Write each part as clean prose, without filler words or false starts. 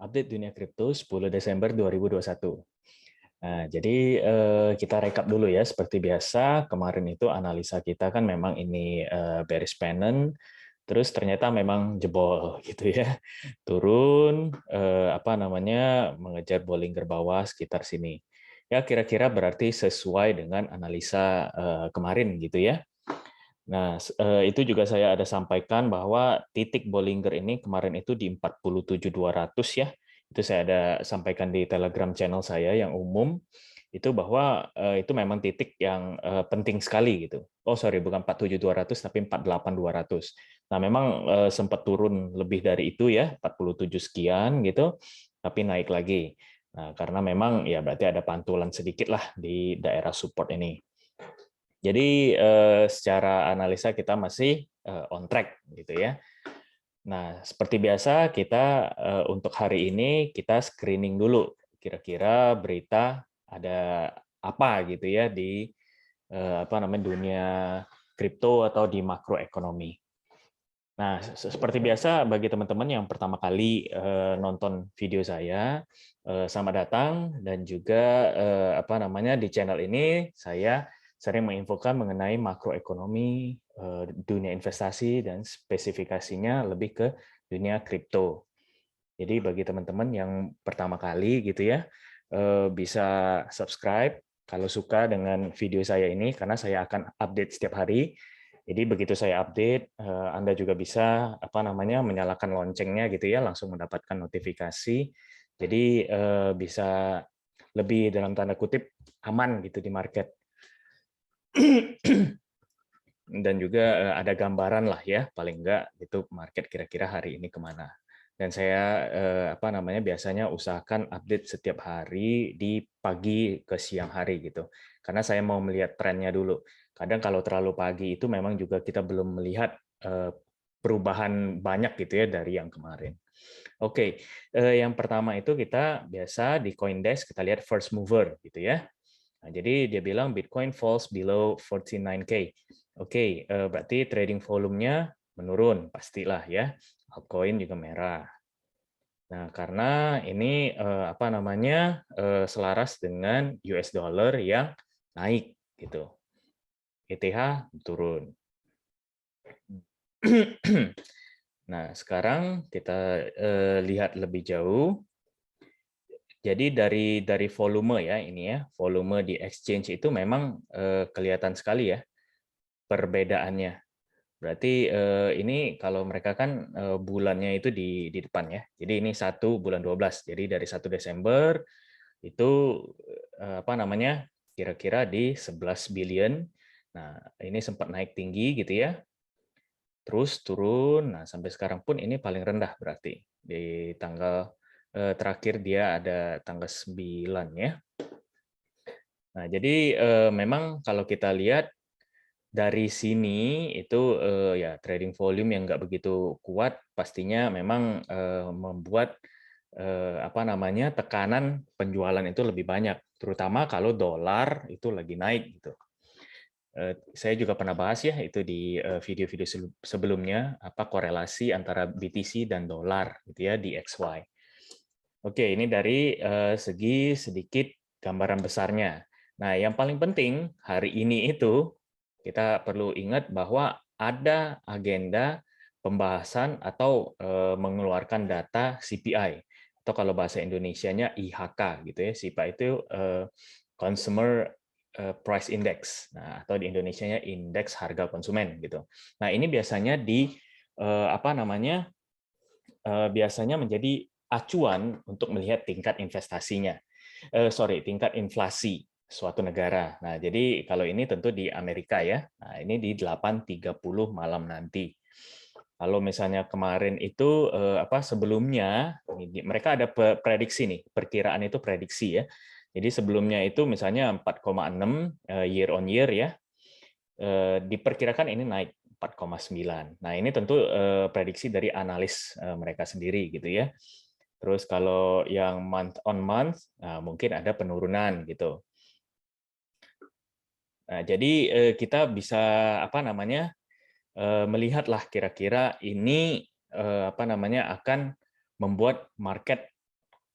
update dunia kripto 10 Desember 2021. Nah, jadi kita rekap dulu ya, seperti biasa kemarin itu analisa kita kan memang ini bearish pennant, terus ternyata memang jebol gitu ya, turun apa namanya mengejar Bollinger bawah sekitar sini. Ya kira-kira berarti sesuai dengan analisa kemarin gitu ya. Nah, itu juga saya ada sampaikan bahwa titik Bollinger ini kemarin itu di 47.200 ya. Itu saya ada sampaikan di Telegram channel saya yang umum, itu bahwa itu memang titik yang penting sekali gitu. Oh sorry, bukan 47.200 tapi 48.200. Nah, memang sempat turun lebih dari itu ya, 47 sekian gitu, tapi naik lagi. Nah, karena memang ya berarti ada pantulan sedikit lah di daerah support ini. Jadi secara analisa kita masih on track gitu ya. Nah, seperti biasa kita untuk hari ini kita screening dulu kira-kira berita ada apa gitu ya di apa namanya dunia kripto atau di makroekonomi. Nah, seperti biasa bagi teman-teman yang pertama kali nonton video saya, selamat datang dan juga apa namanya di channel ini saya sering menginfokan mengenai makroekonomi, dunia investasi dan spesifikasinya lebih ke dunia kripto. Jadi bagi teman-teman yang pertama kali gitu ya, bisa subscribe kalau suka dengan video saya ini karena saya akan update setiap hari. Jadi begitu saya update, Anda juga bisa apa namanya menyalakan loncengnya gitu ya, langsung mendapatkan notifikasi. Jadi bisa lebih dalam tanda kutip aman gitu di market. Dan juga ada gambaran lah ya, paling enggak itu market kira-kira hari ini kemana. Dan saya apa namanya biasanya usahakan update setiap hari di pagi ke siang hari gitu. Karena saya mau melihat trennya dulu. Kadang kalau terlalu pagi itu memang juga kita belum melihat perubahan banyak gitu ya dari yang kemarin. Oke, yang pertama itu kita biasa di CoinDesk kita lihat first mover gitu ya. Nah, jadi dia bilang Bitcoin falls below 49K. Oke, berarti trading volumenya menurun pastilah ya. Altcoin juga merah. Nah, karena ini apa namanya selaras dengan US dollar yang naik gitu. ETH turun. Nah, sekarang kita lihat lebih jauh. Jadi dari volume ya ini ya, volume di exchange itu memang kelihatan sekali ya perbedaannya. Berarti ini kalau mereka kan bulannya itu di depan ya. Jadi ini 1 bulan 12. Jadi dari 1 Desember itu apa namanya? Kira-kira di 11 billion. Nah, ini sempat naik tinggi gitu ya. Terus turun. Nah, sampai sekarang pun ini paling rendah berarti. Di tanggal terakhir dia ada tanggal 9 ya. Nah, jadi memang kalau kita lihat dari sini itu ya trading volume yang nggak begitu kuat pastinya memang membuat apa namanya tekanan penjualan itu lebih banyak, terutama kalau dolar itu lagi naik gitu. Saya juga pernah bahas ya itu di video-video sebelumnya apa korelasi antara BTC dan dolar gitu ya di XY. Oke, ini dari segi sedikit gambaran besarnya. Nah, yang paling penting hari ini itu kita perlu ingat bahwa ada agenda pembahasan atau mengeluarkan data CPI atau kalau bahasa Indonesianya IHK gitu ya. CPI itu Consumer Price Index. Nah, atau di Indonesianya indeks harga konsumen gitu. Nah, ini biasanya di apa namanya? Biasanya menjadi acuan untuk melihat tingkat investasinya. Tingkat inflasi suatu negara. Nah, jadi kalau ini tentu di Amerika ya. Nah, ini di 8.30 malam nanti. Kalau misalnya kemarin itu apa sebelumnya mereka ada prediksi nih, perkiraan itu prediksi ya. Jadi sebelumnya itu misalnya 4,6 year on year ya. Diperkirakan ini naik 4,9. Nah, ini tentu prediksi dari analis mereka sendiri gitu ya. Terus kalau yang month on month, nah mungkin ada penurunan gitu. Nah, jadi kita bisa apa namanya melihatlah kira-kira ini apa namanya akan membuat market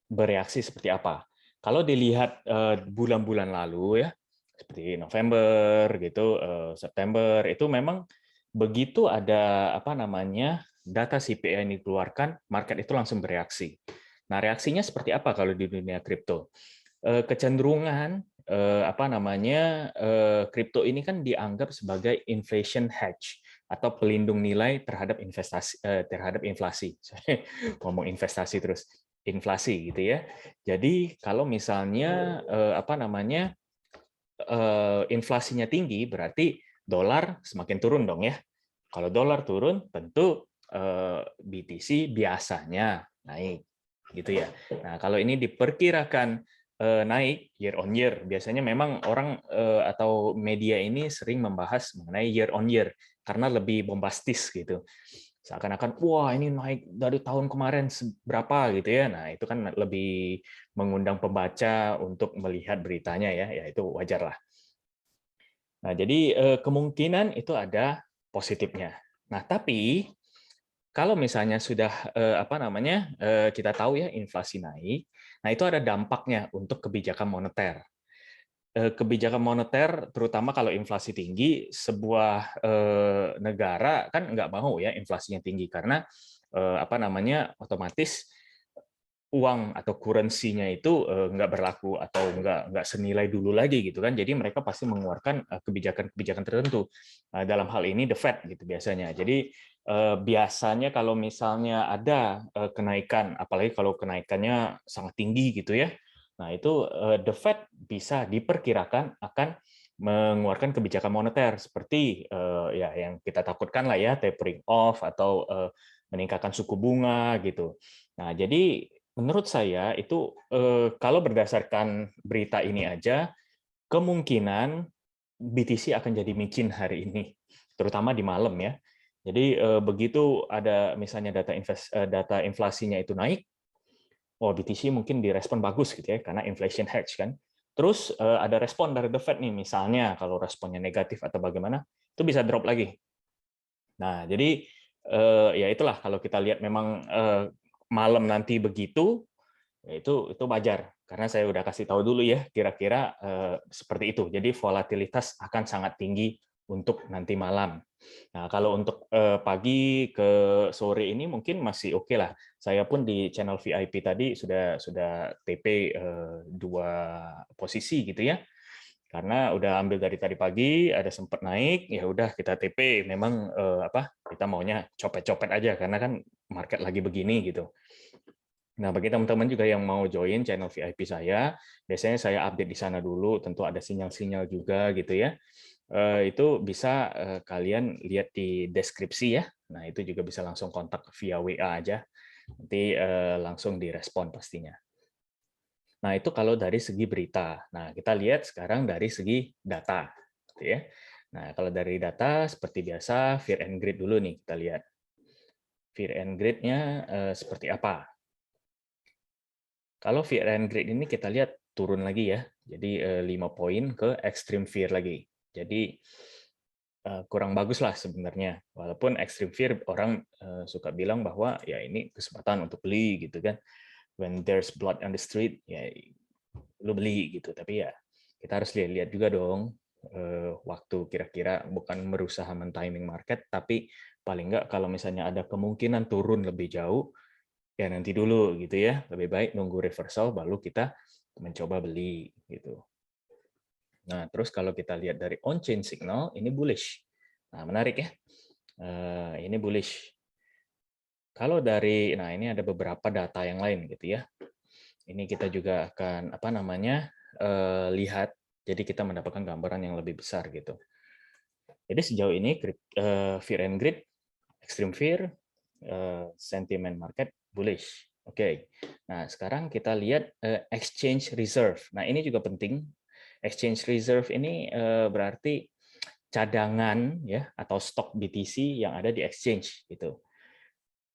bereaksi seperti apa. Kalau dilihat bulan-bulan lalu ya, seperti November gitu, September itu memang begitu ada apa namanya data CPI yang dikeluarkan, market itu langsung bereaksi. Nah, reaksinya seperti apa kalau di dunia kripto? Kecenderungan apa namanya kripto ini kan dianggap sebagai inflation hedge atau pelindung nilai terhadap investasi terhadap inflasi. Saya ngomong investasi terus inflasi gitu ya. Jadi kalau misalnya apa namanya inflasinya tinggi berarti dolar semakin turun dong ya. Kalau dolar turun tentu BTC biasanya naik gitu ya. Nah, kalau ini diperkirakan naik year on year, biasanya memang orang atau media ini sering membahas mengenai year on year karena lebih bombastis gitu. Seakan-akan wah ini naik dari tahun kemarin berapa gitu ya. Nah, itu kan lebih mengundang pembaca untuk melihat beritanya ya itu wajar lah. Nah, jadi kemungkinan itu ada positifnya. Nah, tapi kalau misalnya sudah apa namanya kita tahu ya inflasi naik, nah itu ada dampaknya untuk kebijakan moneter. Kebijakan moneter, terutama kalau inflasi tinggi, sebuah negara kan nggak mau ya inflasinya tinggi karena apa namanya otomatis uang atau currency-nya itu nggak berlaku atau nggak senilai dulu lagi gitu kan. Jadi mereka pasti mengeluarkan kebijakan-kebijakan tertentu. Dalam hal ini the Fed gitu biasanya. Jadi biasanya kalau misalnya ada kenaikan, apalagi kalau kenaikannya sangat tinggi gitu ya, nah itu the Fed bisa diperkirakan akan mengeluarkan kebijakan moneter seperti ya yang kita takutkan lah ya tapering off atau meningkatkan suku bunga gitu. Nah, jadi menurut saya itu kalau berdasarkan berita ini aja, kemungkinan BTC akan jadi micin hari ini, terutama di malam ya. Jadi begitu ada misalnya data inflasinya itu naik, oh BTC mungkin direspon bagus gitu ya, karena inflation hedge kan. Terus ada respon dari The Fed nih, misalnya kalau responnya negatif atau bagaimana, itu bisa drop lagi. Nah, jadi ya itulah kalau kita lihat memang malam nanti begitu, ya itu wajar karena saya udah kasih tahu dulu ya kira-kira seperti itu. Jadi volatilitas akan sangat tinggi untuk nanti malam. Nah, kalau untuk pagi ke sore ini mungkin masih oke lah. Saya pun di channel VIP tadi sudah TP dua posisi gitu ya. Karena udah ambil dari tadi pagi, ada sempat naik, ya udah kita TP. Memang apa? Kita maunya copet-copet aja karena kan market lagi begini gitu. Nah, bagi teman-teman juga yang mau join channel VIP saya, biasanya saya update di sana dulu, tentu ada sinyal-sinyal juga gitu ya. Itu bisa kalian lihat di deskripsi ya. Nah, itu juga bisa langsung kontak via WA aja. Nanti langsung direspon pastinya. Nah, itu kalau dari segi berita. Nah, kita lihat sekarang dari segi data. Gitu ya. Nah, kalau dari data, seperti biasa, Fear and Greed dulu nih, kita lihat. Fear and Greed-nya seperti apa? Kalau Fear and Greed ini kita lihat turun lagi ya. Jadi 5 poin ke Extreme Fear lagi. Jadi kurang bagus lah sebenarnya. Walaupun Extreme Fear orang suka bilang bahwa ya ini kesempatan untuk beli gitu kan. When there's blood on the street, ya lu beli gitu. Tapi ya kita harus lihat juga dong waktu kira-kira, bukan berusaha men-timing market, tapi paling nggak kalau misalnya ada kemungkinan turun lebih jauh, ya nanti dulu gitu ya. Lebih baik nunggu reversal baru kita mencoba beli gitu. Nah, terus kalau kita lihat dari on-chain signal, ini bullish. Nah, menarik ya. Ini bullish. Kalau dari, nah ini ada beberapa data yang lain gitu ya. Ini kita juga akan apa namanya lihat. Jadi kita mendapatkan gambaran yang lebih besar gitu. Jadi sejauh ini Fear and Greed, Extreme Fear, Sentiment Market bullish. Oke. Nah sekarang kita lihat Exchange Reserve. Nah ini juga penting. Exchange Reserve ini berarti cadangan ya atau stok BTC yang ada di exchange gitu.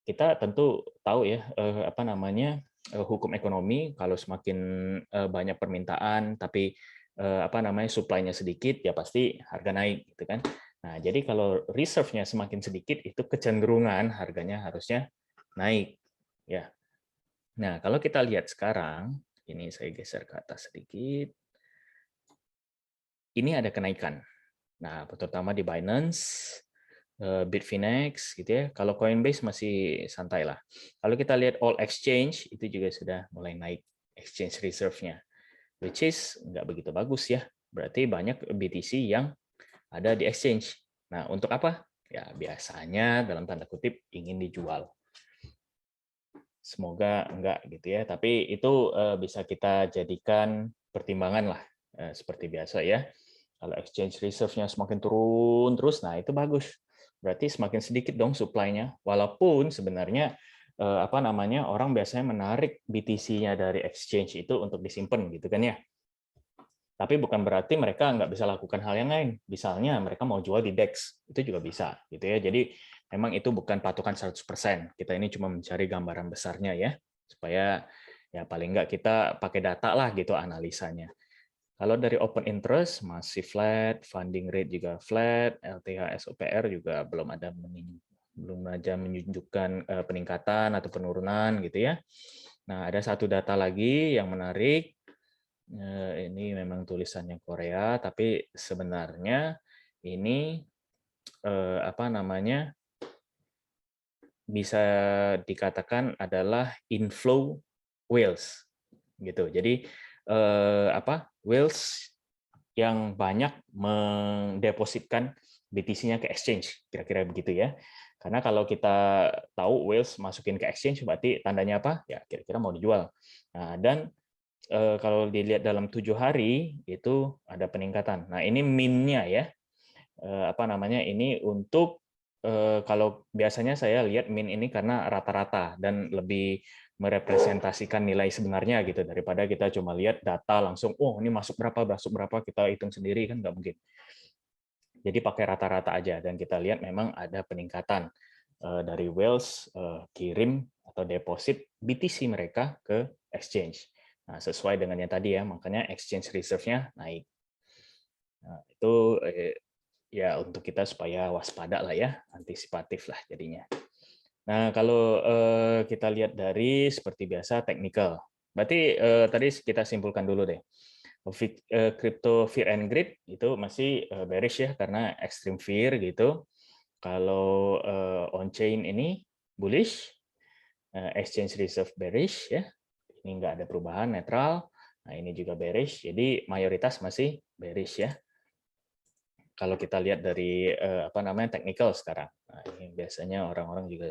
Kita tentu tahu ya apa namanya hukum ekonomi, kalau semakin banyak permintaan tapi apa namanya supply-nya sedikit ya pasti harga naik gitu kan. Nah, jadi kalau reserve-nya semakin sedikit itu kecenderungan harganya harusnya naik ya. Nah, kalau kita lihat sekarang, ini saya geser ke atas sedikit. Ini ada kenaikan. Nah, terutama di Binance, Bitfinex gitu ya. Kalau Coinbase masih santai lah. Kalau kita lihat all exchange itu juga sudah mulai naik exchange reserve-nya, which is nggak begitu bagus ya. Berarti banyak BTC yang ada di exchange. Nah, untuk apa? Ya biasanya dalam tanda kutip ingin dijual. Semoga enggak gitu ya. Tapi itu bisa kita jadikan pertimbangan lah seperti biasa ya. Kalau exchange reserve-nya semakin turun terus, nah itu bagus. Berarti semakin sedikit dong supply-nya. Walaupun sebenarnya apa namanya orang biasanya menarik BTC-nya dari exchange itu untuk disimpan gitu kan ya. Tapi bukan berarti mereka nggak bisa lakukan hal yang lain. Misalnya mereka mau jual di DEX, itu juga bisa gitu ya. Jadi memang itu bukan patokan 100%. Kita ini cuma mencari gambaran besarnya ya, supaya ya paling nggak kita pakai data lah gitu analisanya. Kalau dari open interest masih flat, funding rate juga flat, LTH SOPR juga belum ada menunjukkan peningkatan atau penurunan gitu ya. Nah, ada satu data lagi yang menarik. Ini memang tulisannya Korea, tapi sebenarnya ini apa namanya bisa dikatakan adalah inflow whales gitu. Jadi apa whales yang banyak mendepositkan BTC-nya ke exchange, kira-kira begitu ya. Karena kalau kita tahu whales masukin ke exchange berarti tandanya apa? Ya kira-kira mau dijual. Nah, dan kalau dilihat dalam 7 hari itu ada peningkatan. Nah, ini min-nya ya. Apa namanya? Ini untuk kalau biasanya saya lihat min ini karena rata-rata dan lebih merepresentasikan nilai sebenarnya gitu daripada kita cuma lihat data langsung, oh ini masuk berapa, kita hitung sendiri kan nggak mungkin. Jadi pakai rata-rata aja dan kita lihat memang ada peningkatan dari whales kirim atau deposit BTC mereka ke exchange. Nah, sesuai dengan yang tadi ya, makanya exchange reserve-nya naik. Nah, itu ya untuk kita supaya waspada lah ya, antisipatif lah jadinya. Nah, kalau kita lihat dari seperti biasa technical. Berarti tadi kita simpulkan dulu deh. Crypto fear and greed itu masih bearish ya karena extreme fear gitu. Kalau on chain ini bullish, exchange reserve bearish ya. Ini nggak ada perubahan, netral. Nah, ini juga bearish. Jadi mayoritas masih bearish ya. Kalau kita lihat dari apa namanya technical sekarang. Nah, ini biasanya orang-orang juga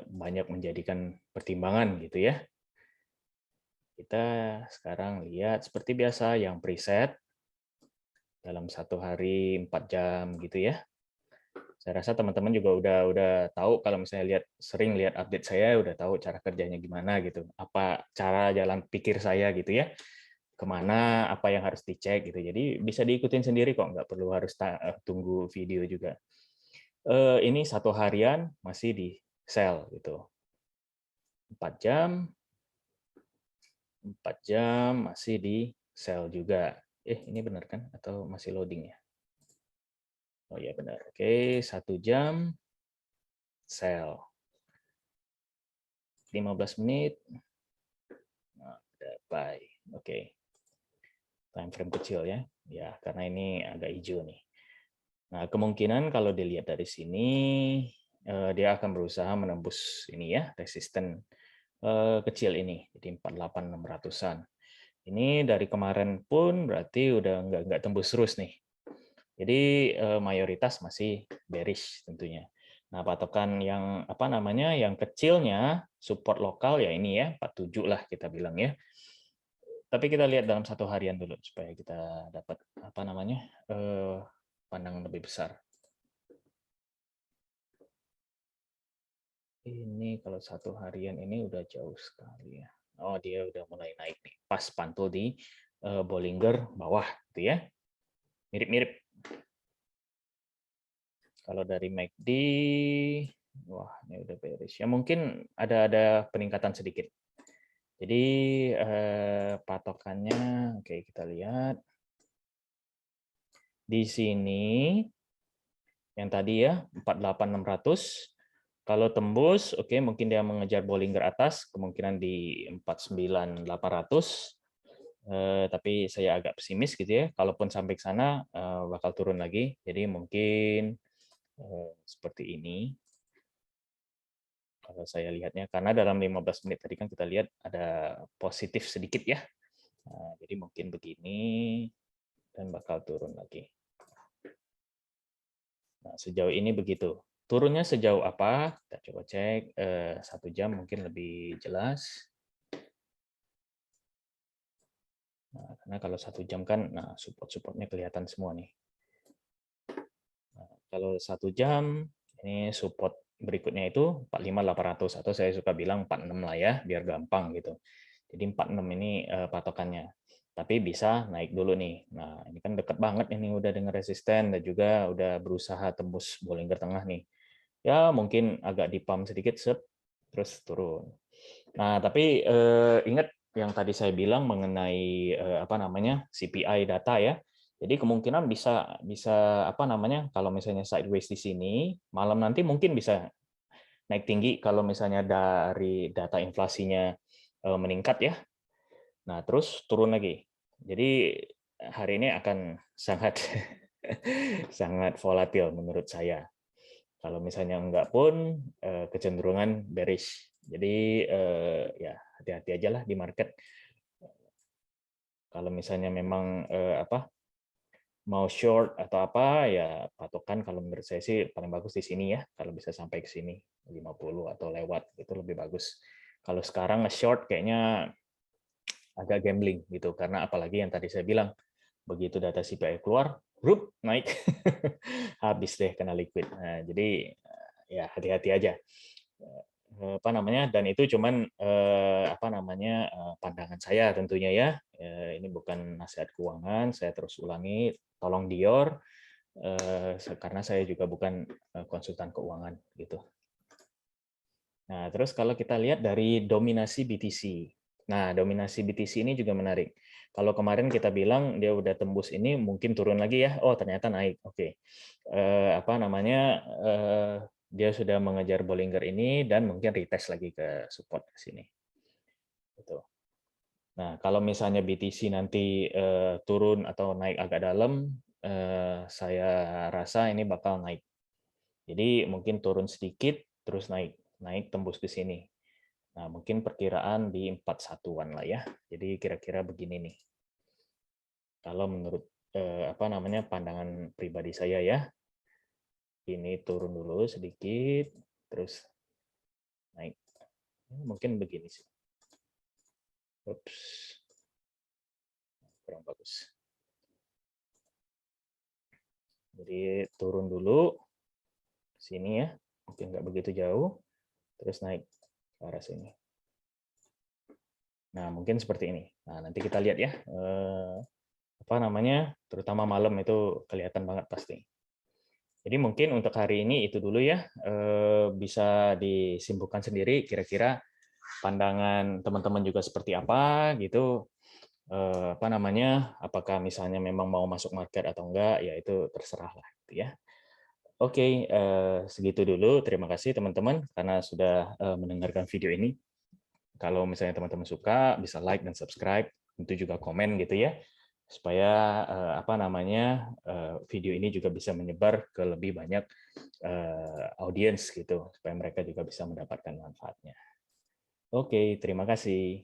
banyak menjadikan pertimbangan gitu ya. Kita sekarang lihat seperti biasa yang preset dalam 1 hari 4 jam gitu ya. Saya rasa teman-teman juga udah tahu kalau misalnya sering lihat update saya udah tahu cara kerjanya gimana gitu. Apa cara jalan pikir saya gitu ya. Kemana, apa yang harus dicek gitu. Jadi bisa diikutin sendiri kok, nggak perlu harus tunggu video juga. Ini 1 harian masih di sell gitu. 4 jam 4 jam masih di sell juga. Ini benar kan? Atau masih loading ya? Oh iya benar. Oke, 1 jam sell. 15 menit. Nah, buy. Oke. Time frame kecil ya. Ya, karena ini agak hijau nih. Nah, kemungkinan kalau dilihat dari sini dia akan berusaha menembus ini ya, resisten kecil ini. Jadi 48.600-an. Ini dari kemarin pun berarti udah nggak tembus terus nih. Jadi mayoritas masih bearish tentunya. Nah, patokan yang apa namanya yang kecilnya support lokal ya ini ya 47 lah kita bilang ya. Tapi kita lihat dalam 1 harian dulu supaya kita dapat apa namanya pandangan lebih besar. Ini kalau 1 harian ini udah jauh sekali ya. Oh dia udah mulai naik nih. Pas pantul di Bollinger bawah gitu ya. Mirip-mirip. Kalau dari MACD, wah ini udah bearish. Ya mungkin ada peningkatan sedikit. Jadi patokannya, oke kita lihat di sini yang tadi ya 48.600. Kalau tembus, oke, mungkin dia mengejar Bollinger atas, kemungkinan di 49.800. Tapi saya agak pesimis gitu ya. Kalaupun sampai ke sana bakal turun lagi. Jadi mungkin seperti ini. Kalau saya lihatnya, karena dalam 15 menit tadi kan kita lihat ada positif sedikit ya. Jadi mungkin begini dan bakal turun lagi. Nah, sejauh ini begitu. Turunnya sejauh apa? Kita coba cek 1 jam mungkin lebih jelas. Nah, karena kalau 1 jam kan, nah support-supportnya kelihatan semua nih. Nah, kalau 1 jam, ini support berikutnya itu 45.800 atau saya suka bilang 46 lah ya, biar gampang gitu. Jadi 46 ini patokannya. Tapi bisa naik dulu nih. Nah, ini kan deket banget ini udah dengan resisten dan juga udah berusaha tembus Bollinger Tengah nih. Ya, mungkin agak dipump sedikit, terus turun. Nah, tapi ingat yang tadi saya bilang mengenai apa namanya CPI data ya. Jadi kemungkinan bisa apa namanya kalau misalnya sideways di sini, malam nanti mungkin bisa naik tinggi kalau misalnya dari data inflasinya meningkat ya. Nah, terus turun lagi. Jadi hari ini akan sangat sangat volatil menurut saya. Kalau misalnya enggak pun kecenderungan bearish. Jadi ya hati-hati aja lah di market. Kalau misalnya memang apa mau short atau apa ya patokan kalau menurut saya sih paling bagus di sini ya. Kalau bisa sampai ke sini 50 atau lewat itu lebih bagus. Kalau sekarang nge-short kayaknya agak gambling gitu karena apalagi yang tadi saya bilang begitu data CPI keluar, grup naik, habis deh kena liquid. Nah, jadi ya hati-hati aja. Apa namanya? Dan itu cuman apa namanya pandangan saya tentunya ya. Ini bukan nasihat keuangan. Saya terus ulangi, tolong Dior karena saya juga bukan konsultan keuangan gitu. Nah, terus kalau kita lihat dari dominasi BTC. Nah, dominasi BTC ini juga menarik. Kalau kemarin kita bilang dia udah tembus ini, mungkin turun lagi ya. Oh, ternyata naik. Oke. Apa namanya? Dia sudah mengejar Bollinger ini dan mungkin retest lagi ke support ke sini. Gitu. Nah, kalau misalnya BTC nanti turun atau naik agak dalam, saya rasa ini bakal naik. Jadi mungkin turun sedikit, terus naik tembus ke sini. Nah, mungkin perkiraan di 41-an lah ya. Jadi kira-kira begini nih. Kalau menurut apa namanya pandangan pribadi saya ya. Ini turun dulu sedikit, terus naik. Mungkin begini sih. Ups. Kurang bagus. Jadi turun dulu sini ya. Mungkin nggak begitu jauh. Terus naik ke arah sini. Nah, mungkin seperti ini. Nah, nanti kita lihat ya. Apa namanya, terutama malam itu kelihatan banget pasti. Jadi mungkin untuk hari ini itu dulu ya, bisa disimpulkan sendiri kira-kira pandangan teman-teman juga seperti apa gitu, apa namanya, apakah misalnya memang mau masuk market atau enggak, ya itu terserah lah gitu ya. Oke, segitu dulu. Terima kasih teman-teman karena sudah mendengarkan video ini. Kalau misalnya teman-teman suka, bisa like dan subscribe, tentu juga komen gitu ya, supaya apa namanya video ini juga bisa menyebar ke lebih banyak audiens gitu, supaya mereka juga bisa mendapatkan manfaatnya. Oke, terima kasih.